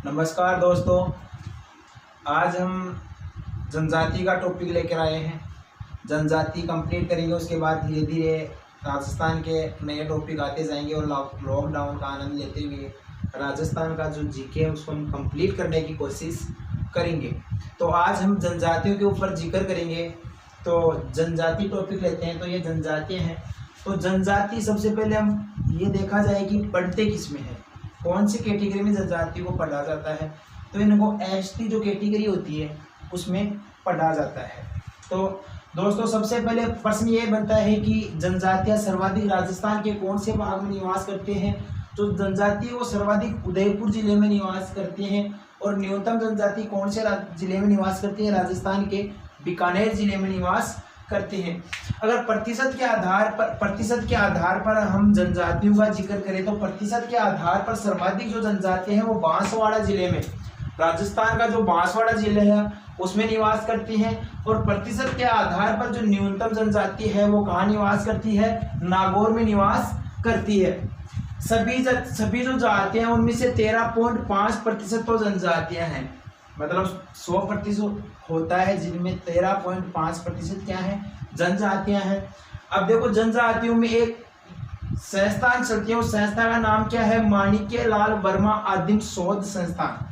नमस्कार दोस्तों, आज हम जनजाति का टॉपिक लेकर आए हैं। जनजाति कंप्लीट करेंगे, उसके बाद धीरे धीरे राजस्थान के नए टॉपिक आते जाएंगे और लॉकडाउन का आनंद लेते हुए राजस्थान का जो जीके है उसको हम कंप्लीट करने की कोशिश करेंगे। तो आज हम जनजातियों के ऊपर जिक्र करेंगे। तो जनजाति टॉपिक लेते हैं। तो ये जनजातियाँ हैं। तो जनजाति सबसे पहले हम ये देखा जाए कि पढ़ते किस में है, कौन सी कैटेगरी में जनजाति को पढ़ा जाता है। तो इनको एसटी जो कैटेगरी होती है उसमें पढ़ा जाता है। तो दोस्तों सबसे पहले प्रश्न ये बनता है कि जनजातियां सर्वाधिक राजस्थान के कौन से भाग में निवास करते हैं। तो जनजाति वो सर्वाधिक उदयपुर जिले में निवास करते हैं और न्यूनतम जनजाति कौन से जिले में निवास करती है, राजस्थान के बीकानेर जिले में निवास करते हैं। अगर प्रतिशत के आधार पर हम जनजातियों का जिक्र करें तो प्रतिशत के आधार पर सर्वाधिक जो जनजाति हैं वो बांसवाड़ा जिले में, राजस्थान का जो बांसवाड़ा जिले है उसमें निवास करती हैं। और प्रतिशत के आधार पर जो न्यूनतम जनजाति है वो कहाँ निवास करती है, नागौर में निवास करती है। सभी जो जातियां हैं उनमें से 13.5% तो जनजातियां हैं, मतलब 100% होता है जिनमें 13.5% क्या है, जनजातियां हैं। अब देखो जनजातियों में एक संस्थान चलती है, उस संस्था का नाम क्या है, माणिक्य लाल वर्मा आदिम शोध संस्थान।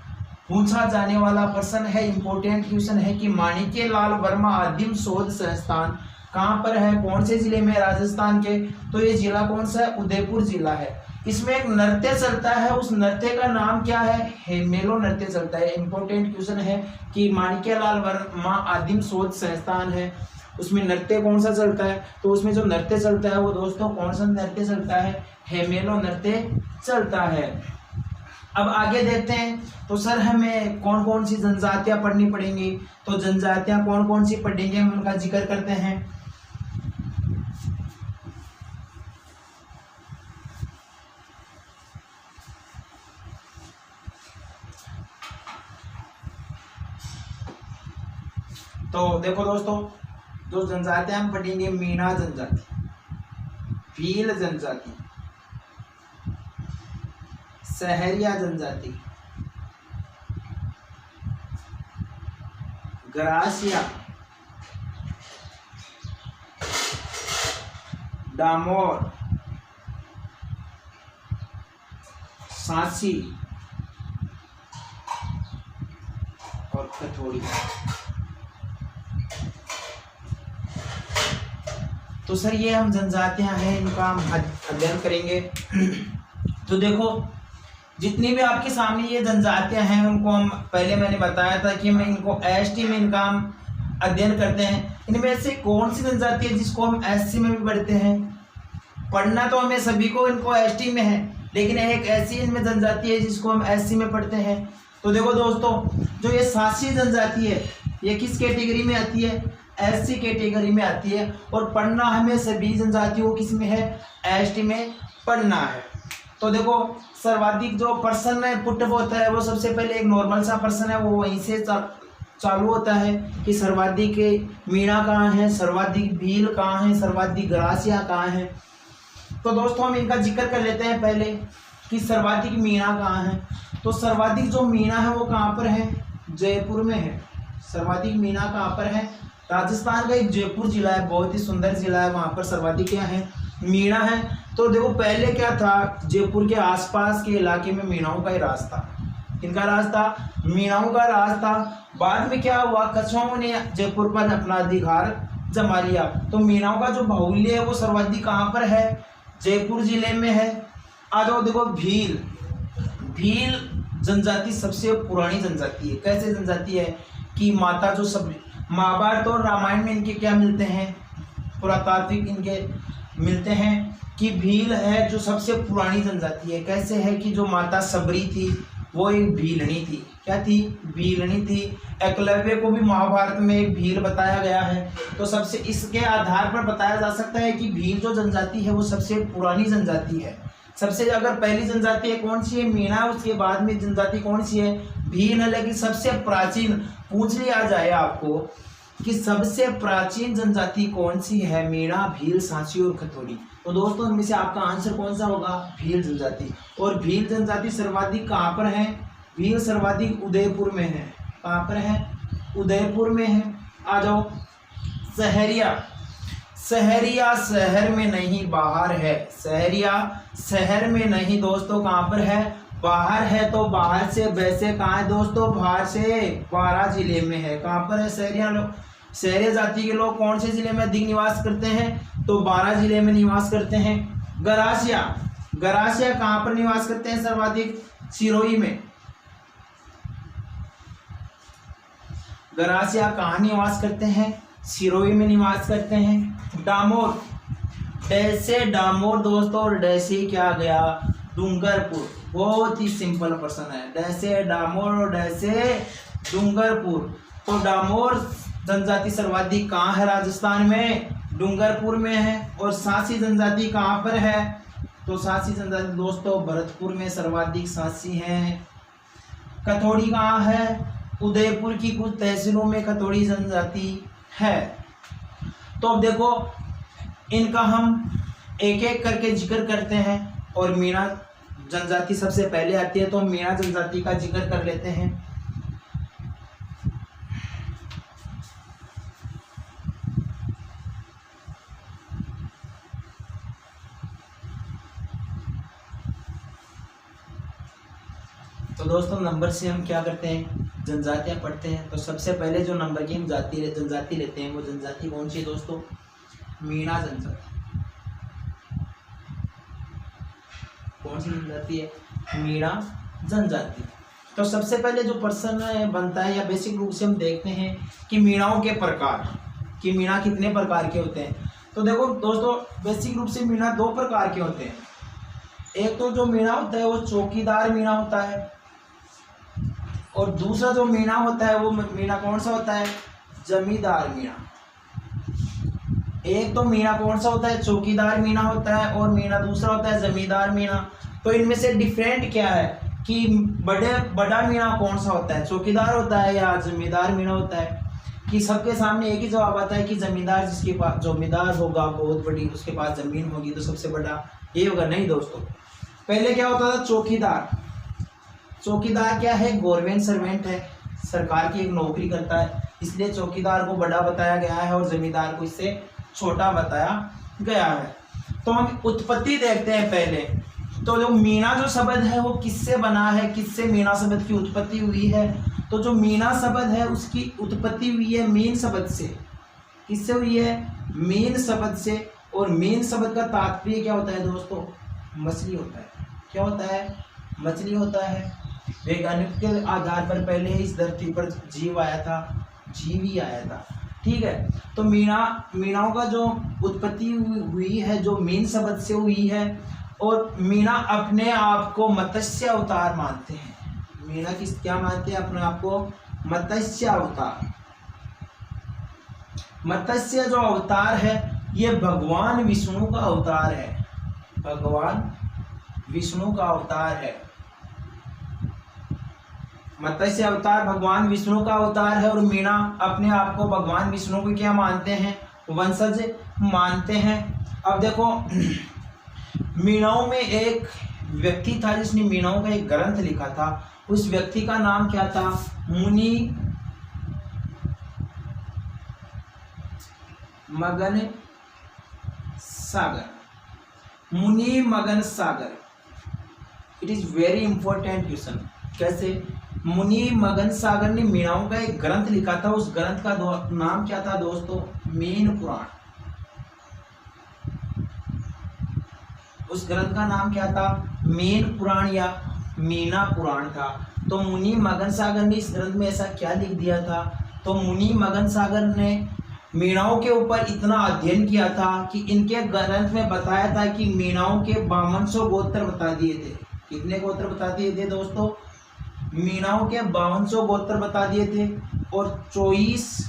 पूछा जाने वाला प्रश्न है, इंपॉर्टेंट क्वेश्चन है कि माणिक्य लाल वर्मा आदिम शोध संस्थान कहाँ पर है, कौन से जिले में, राजस्थान के। तो ये जिला कौन सा है, उदयपुर जिला है। इसमें एक नृत्य चलता है, उस नृत्य का नाम क्या है, हेमेलो नृत्य चलता है। इंपॉर्टेंट क्वेश्चन है कि माणिक्यलाल वर्मा आदिम शोध संस्थान है, उसमें नृत्य कौन सा चलता है। तो उसमें जो नृत्य चलता है वो दोस्तों कौन सा नृत्य चलता है, हेमेलो नृत्य चलता है। अब आगे देखते हैं। तो सर हमें कौन कौन सी जनजातियां पढ़नी पड़ेंगी। तो जनजातियां कौन कौन सी पढ़ेंगे हम उनका जिक्र करते हैं। तो देखो दोस्तों, जो जनजातियां हम पढ़ेंगे, मीणा जनजाति, भील जनजाति, सहरिया जनजाति, ग्रासिया, डामोर, सांसी और कथोड़ी। तो सर ये हम जनजातियां हैं, इनका हम अध्ययन करेंगे। तो देखो जितनी भी आपके सामने ये जनजातियां हैं उनको हम पहले मैंने बताया था कि मैं इनको एसटी में इनका हम अध्ययन करते हैं। इनमें से कौन सी जनजाति है जिसको हम एससी में भी पढ़ते हैं। पढ़ना तो हमें सभी को इनको एसटी में है, लेकिन एक ऐसी इनमें जनजाति है जिसको हम एससी में पढ़ते हैं। तो देखो दोस्तों, जो ये सांसी जनजाति है ये किस कैटेगरी में आती है, एससी कैटेगरी में आती है। और पढ़ना हमें सभी जनजातियों को किस में है, एसटी में पढ़ना है। तो देखो सर्वाधिक जो प्रश्न पुट होता है वो सबसे पहले एक नॉर्मल सा प्रश्न है, वो वहीं से चालू होता है कि सर्वाधिक मीणा कहाँ है, सर्वाधिक भील कहाँ है, सर्वाधिक ग्रासिया कहाँ है। तो दोस्तों हम इनका जिक्र कर लेते हैं पहले कि सर्वाधिक मीणा कहाँ है। तो सर्वाधिक जो मीणा है वो कहाँ पर है, जयपुर में है। सर्वाधिक मीणा कहाँ पर है, राजस्थान का एक जयपुर जिला है, बहुत ही सुंदर जिला है, वहाँ पर सर्वाधिक क्या है, मीणा है। तो देखो पहले क्या था, जयपुर के आसपास के इलाके में मीणाओं का ही राज था। किनका राज था, मीणाओं का राज था। बाद में क्या हुआ, कछुओं ने जयपुर पर अपना अधिकार जमा लिया। तो मीणाओं का जो बाहुल्य है वो सर्वाधिक कहाँ पर है, जयपुर जिले में है। आ जाओ देखो भील जनजाति सबसे पुरानी जनजाति है। कैसे जनजाति है कि माता जो सब महाभारत और रामायण में इनके क्या मिलते हैं, पुरातात्विक इनके मिलते हैं कि भील है जो सबसे पुरानी जनजाति है। कैसे है कि जो माता सबरी थी वो एक भीलनी थी। क्या थी, भीलनी थी। एकलव्य को भी महाभारत में एक भील बताया गया है। तो सबसे इसके आधार पर बताया जा सकता है कि भील जो जनजाति है वो सबसे पुरानी जनजाति है। सबसे अगर पहली जनजाति है कौन सी है, मीणा, उसके बाद में जनजाति कौन सी है, भील है। लेकिन सबसे प्राचीन पूछ लिया जाए आपको कि सबसे प्राचीन जनजाति कौन सी है, मीणा, भील, सांसी और खथोड़ी। तो दोस्तों इनमें से आपका आंसर कौन सा होगा, भील जनजाति। और भील जनजाति सर्वाधिक कहाँ पर है, भील सर्वाधिक उदयपुर में है। कहाँ पर है? उदयपुर में है। आ जाओ। सहरिया, सहरिया शहर में नहीं बाहर है। सहरिया शहर में नहीं दोस्तों, कहाँ पर है? बाहर है। तो बाहर से वैसे कहाँ है दोस्तों? बाहर से 12 जिले में है। कहाँ पर है सहरिया? लोग सहरिया जाति के लोग कौन से जिले में अधिक निवास करते हैं? तो 12 जिले में निवास करते हैं। गरासिया, गरासिया कहाँ पर निवास करते हैं सर्वाधिक? सिरोही में। गरासिया कहाँ निवास करते हैं? सिरोही में निवास करते हैं। डामोर, डैसे डामोर दोस्तों, और डैसे क्या गया? डूंगरपुर। बहुत ही सिंपल प्रश्न है। डैसे डामोर और डैसे डूंगरपुर। तो डामोर जनजाति सर्वाधिक कहाँ है? राजस्थान में, डूंगरपुर में है। और सांसी जनजाति कहाँ पर है? तो सांसी जनजाति दोस्तों भरतपुर में सर्वाधिक सांसी हैं। कथोड़ी कहाँ है? उदयपुर की कुछ तहसीलों में कथोड़ी जनजाति है। तो अब देखो इनका हम एक एक करके जिक्र करते हैं। और मीणा जनजाति सबसे पहले आती है, तो हम मीणा जनजाति का जिक्र कर लेते हैं। तो दोस्तों नंबर से हम क्या करते हैं? जनजातियां पढ़ते हैं। तो सबसे पहले जो नंबर की हम जनजाति लेते हैं वो जनजाति कौन सी है दोस्तों? मीणा जनजाति। कौन सी जनजाति है? मीणा जनजाति। तो सबसे पहले जो प्रश्न बनता है या बेसिक रूप से हम देखते हैं कि मीणाओं के प्रकार, कि मीणा कितने प्रकार के होते हैं। तो देखो दोस्तों बेसिक रूप से मीणा 2 प्रकार के होते हैं। एक तो जो मीणा होता है वो चौकीदार मीणा होता है, और दूसरा जो मीणा होता है वो मीणा कौन सा होता है? जमींदार मीणा। एक तो मीणा कौन सा होता है? चौकीदार मीणा होता है, और मीणा दूसरा होता है जमींदार मीणा। तो इनमें से डिफरेंट क्या है कि बड़ा मीणा कौन सा होता है? चौकीदार होता है या जमींदार मीणा होता है? कि सबके सामने एक ही जवाब आता है कि जमींदार, जिसके पास जमींदार होगा बहुत बड़ी, उसके पास जमीन होगी तो सबसे बड़ा ये होगा। नहीं दोस्तों, पहले क्या होता था? चौकीदार। चौकीदार क्या है? गवर्नमेंट सर्वेंट है, सरकार की एक नौकरी करता है, इसलिए चौकीदार को बड़ा बताया गया है और जमींदार को इससे छोटा बताया गया है। तो हम उत्पत्ति देखते हैं पहले। तो जो मीणा जो शब्द है वो किससे बना है? किससे मीणा शब्द की उत्पत्ति हुई है? तो जो मीणा शब्द है उसकी उत्पत्ति हुई है मीन शब्द से। किससे हुई है? मीन शब्द से। और मीन शब्द का तात्पर्य क्या होता है दोस्तों? मछली होता है। क्या होता है? मछली होता है। वैज्ञानिक के आधार पर पहले इस धरती पर जीव आया था, जीव ही आया था। ठीक है। तो मीणाओं का जो उत्पत्ति हुई है जो मीन शब्द से हुई है। और मीणा अपने आप को मत्स्य अवतार मानते हैं। मीणा क्या मानते हैं? अपने आप को मत्स्य अवतार। मत्स्य जो अवतार है ये भगवान विष्णु का अवतार है। भगवान विष्णु का अवतार है। मत्स्य अवतार भगवान विष्णु का अवतार है। और मीणा अपने आप को भगवान विष्णु को क्या मानते हैं? वंशज मानते हैं। अब देखो मीणाओं में एक व्यक्ति था जिसने मीणाओं का एक ग्रंथ लिखा था। उस व्यक्ति का नाम क्या था? मुनि Magan Sagar. Muni Magan Sagar. It is very important question. कैसे? मुनि मगन सागर ने मीणाओं का एक ग्रंथ लिखा था। उस ग्रंथ का नाम क्या था दोस्तों? मीन पुराण। उस ग्रंथ का नाम क्या था? मीन पुराण या मीना पुराण था। तो मुनि मगन सागर ने इस ग्रंथ में ऐसा क्या लिख दिया था? तो मुनि मगन सागर ने मीणाओं के ऊपर इतना अध्ययन किया था कि इनके ग्रंथ में बताया था कि मीणाओं के 5200 गोत्र बता दिए थे। कितने गोत्र बता दिए थे दोस्तों? मीणाओं के 5200 गोत्र बता दिए थे और 24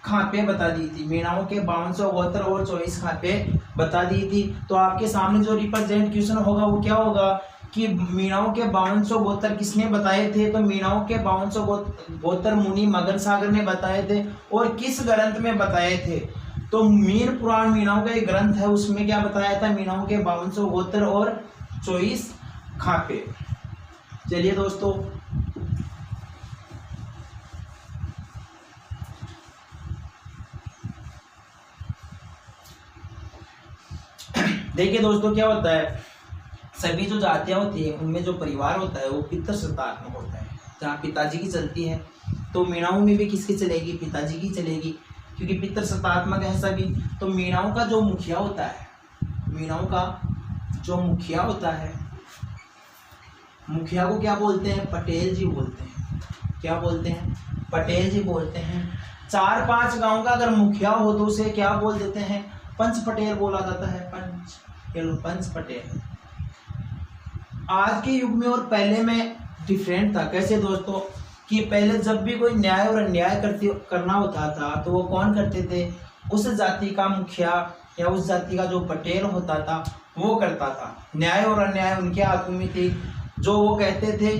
खापे बता दी थी। मीणाओं के 5200 गोत्र और 24 खापे बता दी थी। तो आपके सामने जो रिप्रेजेंट क्वेश्चन होगा वो क्या होगा कि मीणाओं के 5200 गोत्र किसने बताए थे? तो मीणाओं के 5200 गोत्र मुनि मगन सागर ने बताए थे। और किस ग्रंथ में बताए थे? तो मीन पुराण मीणाओं का एक ग्रंथ है, उसमें क्या बताया था? मीणाओं के 5200 गोत्र और 24 खापे। चलिए दोस्तों, देखिए दोस्तों क्या होता है, सभी जो जातियां होती है उनमें जो परिवार होता है वो पितृसत्तात्मक होता है। जहाँ पिताजी की चलती है तो मीणाओं में भी किसकी चलेगी, पिताजी की चलेगी, क्योंकि पितृसत्तात्मक है सभी। तो मीणाओं का जो मुखिया होता है, मीणाओं का जो मुखिया होता है, मुखिया को क्या बोलते हैं, पटेल जी बोलते हैं। क्या बोलते हैं, पटेल जी बोलते हैं। 4-5 गांव का अगर मुखिया हो तो उसे क्या बोल देते हैं, पंच पटेल बोला जाता है। पंच पटेल। आज के युग में और पहले में डिफरेंट था। कैसे दोस्तों, कि पहले जब भी कोई न्याय और अन्याय करना होता था तो वो कौन करते थे, उस जाति का मुखिया या उस जाति का जो पटेल होता था वो करता था। न्याय और अन्याय उनके हाथों में थी, जो वो कहते थे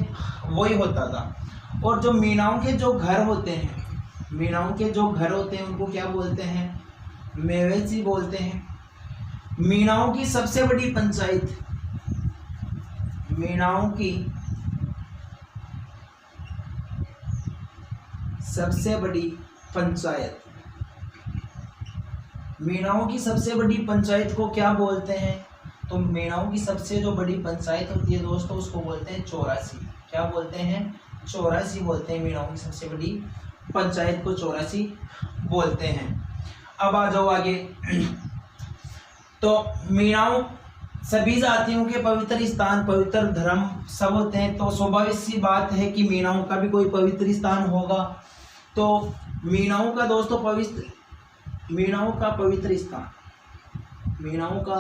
वही होता था। और जो मीणाओं के जो घर होते हैं, मीणाओं के जो घर होते हैं उनको क्या बोलते हैं, मेवेसी बोलते हैं। मीणाओं की सबसे बड़ी पंचायत, मीणाओं की सबसे बड़ी पंचायत, मीणाओं की सबसे बड़ी पंचायत को क्या बोलते हैं, तो मीणाओं की सबसे जो बड़ी पंचायत होती है दोस्तों उसको बोलते हैं चौरासी। क्या बोलते हैं, चौरासी बोलते हैं। मीणाओं की सबसे बड़ी पंचायत को चौरासी बोलते हैं। अब आ जाओ आगे। तो मीणाओं सभी जातियों के पवित्र स्थान, पवित्र धर्म सब होते हैं, तो स्वाभाविक सी बात है कि मीणाओं का भी कोई पवित्र स्थान होगा। तो मीणाओं का दोस्तों मीणाओं का पवित्र स्थान, मीणाओं का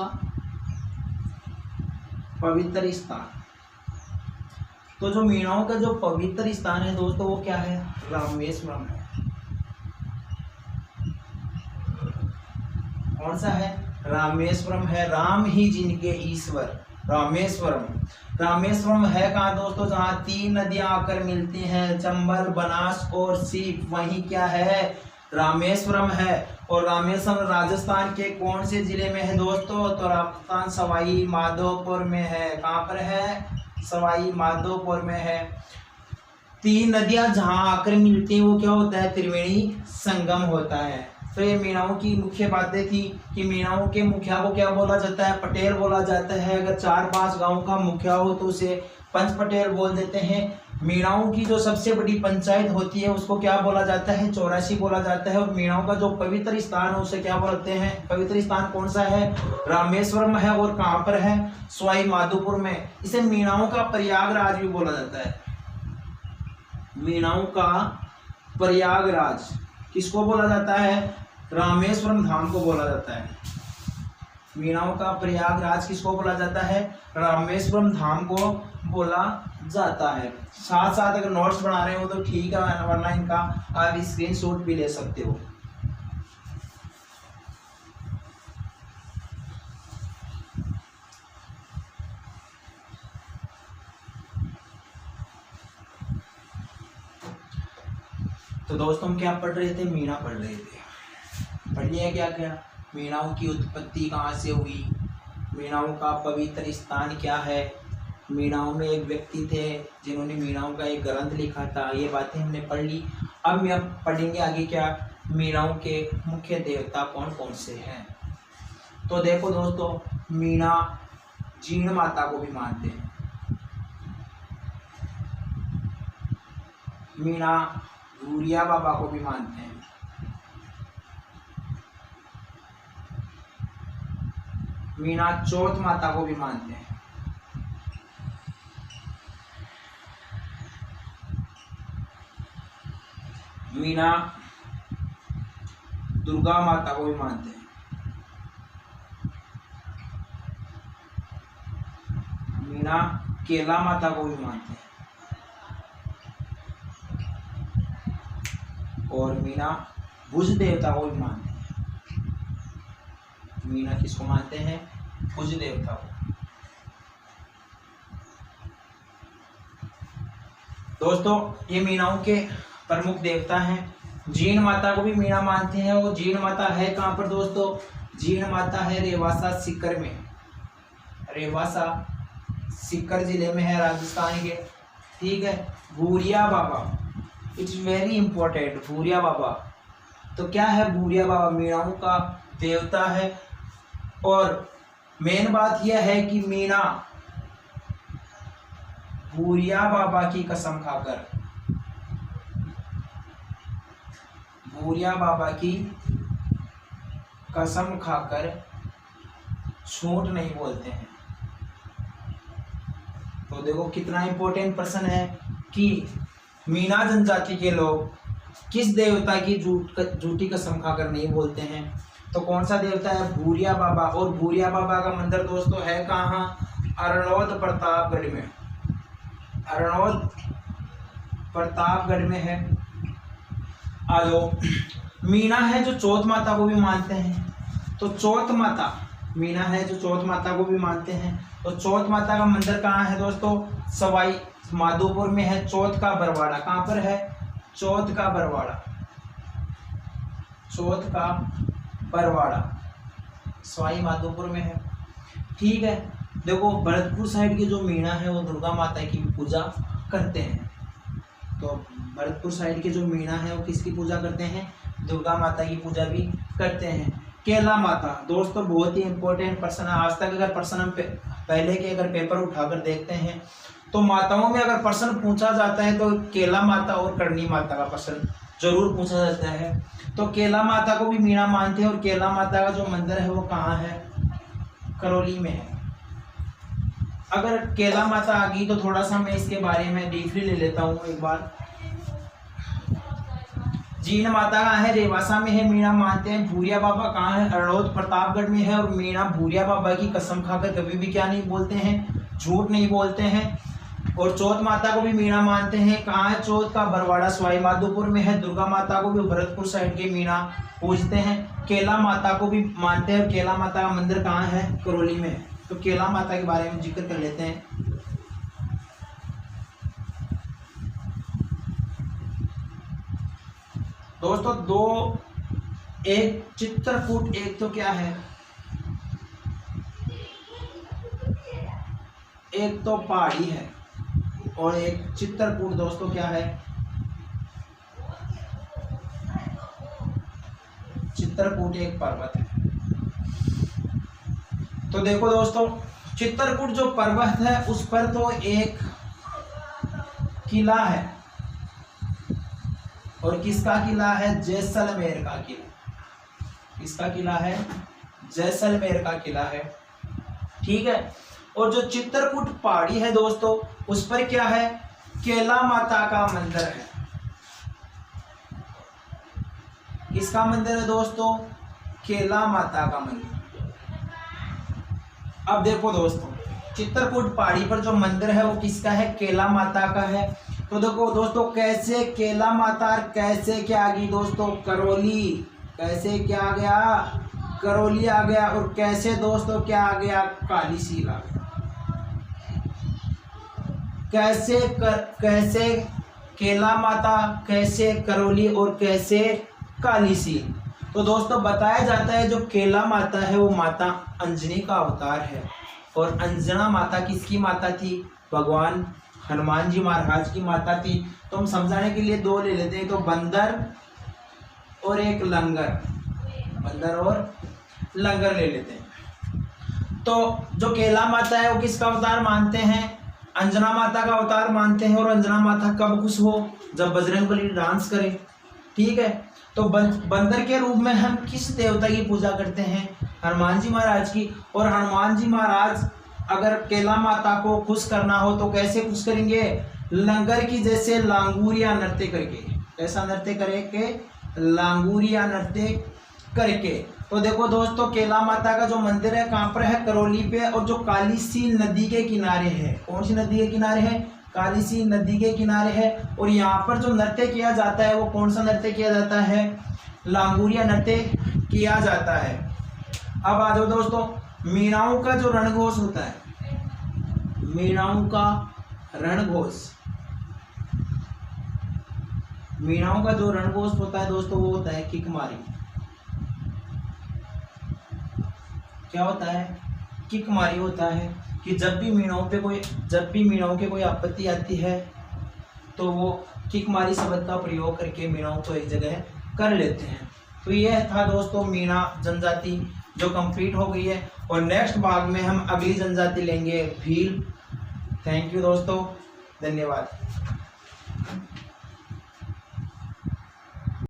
पवित्र स्थान, तो जो मीणाओं का जो पवित्र स्थान है दोस्तों वो क्या है, रामेश्वरम है। कौन सा है, रामेश्वरम है। राम ही जिनके ईश्वर, रामेश्वरम। रामेश्वरम है कहाँ दोस्तों, जहाँ 3 नदियां आकर मिलती हैं, चंबल, बनास और सीप, वहीं क्या है, रामेश्वरम है। और रामेश्वरम राजस्थान के कौन से जिले में है दोस्तों, तो राजस्थान सवाई माधोपुर में है। कहाँ पर है, सवाई माधोपुर में है। 3 नदियां जहाँ आकर मिलती हैं वो क्या होता है, त्रिवेणी संगम होता है। तो ये मीणाओं की मुख्य बातें थी कि मीणाओं के मुखिया को क्या बोला जाता है, पटेल बोला जाता है। अगर 4-5 गांव का मुखिया हो तो उसे पंच पटेल बोल देते हैं। मीणाओं की जो सबसे बड़ी पंचायत होती है उसको क्या बोला जाता है, चौरासी बोला जाता है। और मीणाओं का जो पवित्र स्थान है उसे क्या बोलते हैं, पवित्र स्थान कौन सा है, रामेश्वरम है। और कहाँ पर है, सवाई माधोपुर में। इसे मीणाओं का प्रयागराज भी बोला जाता है। मीणाओं का प्रयागराज किसको बोला जाता है, रामेश्वरम धाम को बोला जाता है। मीणाओं का प्रयागराज किसको बोला जाता है, रामेश्वरम धाम को बोला जाता है। साथ साथ अगर नोट्स बना रहे हो तो ठीक है, वरना इनका आप स्क्रीनशॉट भी ले सकते हो। तो दोस्तों हम क्या पढ़ रहे थे, मीणा पढ़ रहे थे। पढ़िए क्या क्या, मीणाओं की उत्पत्ति कहाँ से हुई, मीणाओं का पवित्र स्थान क्या है, मीणाओं में एक व्यक्ति थे जिन्होंने मीणाओं का एक ग्रंथ लिखा था। ये बातें हमने पढ़ ली। अब हम पढ़ेंगे आगे क्या, मीणाओं के मुख्य देवता कौन कौन से हैं। तो देखो दोस्तों, मीणा जीण माता को भी मानते हैं। मीणा भूरिया बाबा को भी मानते हैं। मीणा चौथ माता को भी मानते हैं। मीणा दुर्गा माता को भी मानते हैं। मीणा केला माता को भी मानते हैं। और मीणा भुज देवता को भी मानते हैं। मीणा किसको मानते हैं, भुज देवता को। दोस्तों ये मीणाओं के प्रमुख देवता हैं। जीण माता को भी मीणा मानते हैं। और जीण माता है कहाँ पर दोस्तों, जीण माता है रेवासा सीकर में। रेवासा सीकर जिले में है, राजस्थान के। ठीक है, भूरिया बाबा, इट्स वेरी इंपॉर्टेंट। भूरिया बाबा तो क्या है, भूरिया बाबा मीणाओं का देवता है। और मेन बात यह है कि मीणा भूरिया बाबा की कसम खाकर, भूरिया बाबा की कसम खाकर झूठ नहीं बोलते हैं। तो देखो कितना इंपॉर्टेंट प्रश्न है कि मीणा जनजाति के लोग किस देवता की झूठी कसम खाकर नहीं बोलते हैं। तो कौन सा देवता है, भूरिया बाबा। और भूरिया बाबा का मंदिर दोस्तों है कहाँ, अरनौद प्रतापगढ़ में, अरनौद प्रतापगढ़ में है। आ जाओ, मीणा है जो चौथ माता को भी मानते हैं, तो चौथ माता, मीणा है जो चौथ माता को भी मानते हैं। तो चौथ माता का मंदिर कहाँ है दोस्तों, सवाई माधोपुर में है। चौथ का बरवाड़ा कहाँ पर है, चौथ का बरवाड़ा, चौथ का बरवाड़ा सवाई माधोपुर में है। ठीक है, देखो भरतपुर साइड की जो मीणा है वो दुर्गा माता की पूजा करते हैं। तो भरतपुर साइड के जो मीणा है वो किसकी पूजा करते हैं, दुर्गा माता की पूजा भी करते हैं। केला माता दोस्तों बहुत ही इंपॉर्टेंट प्रश्न है। आज तक अगर प्रश्न पहले के अगर पेपर उठाकर देखते हैं तो माताओं में अगर प्रश्न पूछा जाता है तो केला माता और करणी माता का प्रश्न जरूर पूछा जाता है। तो केला माता को भी मीणा मानते हैं। और केला माता का जो मंदिर है वो कहाँ है, करौली में है। अगर केला माता आ गई तो थोड़ा सा मैं इसके बारे में डीपली ले लेता हूँ एक बार। जीन माता कहाँ है, रेवासा में है, मीणा मानते हैं। भूरिया बाबा कहाँ है, अरनौद प्रतापगढ़ में है। और मीणा भूरिया बाबा की कसम खाकर कभी भी क्या नहीं बोलते हैं, झूठ नहीं बोलते हैं। और चौथ माता को भी मीणा मानते हैं। कहाँ है, चौथ का बरवाड़ा सवाई माधोपुर में है। दुर्गा माता को भी भरतपुर साइड के मीणा पूजते हैं। केला माता को भी मानते हैं। केला माता का मंदिर कहाँ है, करौली में है। तो केला माता के बारे में जिक्र कर लेते हैं। दोस्तों दो, एक चित्रकूट, एक तो क्या है, एक तो पहाड़ी है और एक चित्रकूट दोस्तों क्या है, चित्रकूट एक पर्वत है। तो देखो दोस्तों चित्रकूट जो पर्वत है उस पर तो एक किला है। और किसका किला है, जैसलमेर का किला। किसका किला है, जैसलमेर का किला है। ठीक है, और जो चित्रकूट पहाड़ी है दोस्तों उस पर क्या है, केला माता का मंदिर है। किसका मंदिर है दोस्तों, केला माता का मंदिर। अब देखो दोस्तों चित्रकूट पहाड़ी पर जो मंदिर है वो किसका है, केला माता का है। तो देखो दोस्तों कैसे केला माता और कैसे क्या आ गई दोस्तों, करौली। कैसे क्या आ गया, करौली आ गया। और कैसे दोस्तों क्या आ गया, कालीसील आ गया। कैसे केला माता, कैसे करौली और कैसे कालीसील। तो दोस्तों बताया जाता है जो केला माता है वो माता अंजनी का अवतार है। और अंजना माता किसकी माता थी, भगवान हनुमान जी महाराज की माता थी। तो हम समझाने के लिए दो ले लेते हैं, तो बंदर और एक लंगर, बंदर और लंगर ले लेते हैं। तो जो केला माता है वो किसका अवतार मानते हैं, अंजना माता का अवतार मानते हैं। और अंजना माता कब खुश हो, जब बजरंगबली डांस करे। ठीक है, तो बंदर के रूप में हम किस देवता की पूजा करते हैं, हनुमान जी महाराज की। और हनुमान जी महाराज अगर केला माता को खुश करना हो तो कैसे खुश करेंगे, लंगर की जैसे लांगूरिया नृत्य करके। कैसा नृत्य करके, लांगूरिया नृत्य करके। तो देखो दोस्तों केला माता का जो मंदिर है कहाँ पर है, करौली पे। और जो कालीसील नदी के किनारे है, कौन सी नदी के किनारे है, कालीसील नदी के किनारे है। और यहाँ पर जो नृत्य किया जाता है वो कौन सा नृत्य किया जाता है, लांगूरिया नृत्य किया जाता है। अब आ जाओ दोस्तों, मीणाओं का जो रणघोष होता है, मीणाओं का रणघोष, मीणाओं का जो रणघोष होता है दोस्तों वो होता है किकमारी। क्या होता है, किकमारी होता है। कि जब भी मीणाओं के कोई आपत्ति आती है तो वो किकमारी शब्द का प्रयोग करके मीनाओं को एक जगह कर लेते हैं। तो यह था दोस्तों मीना जनजाति जो कंप्लीट हो गई है, और नेक्स्ट भाग में हम अगली जनजाति लेंगे भील। थैंक यू दोस्तों, धन्यवाद।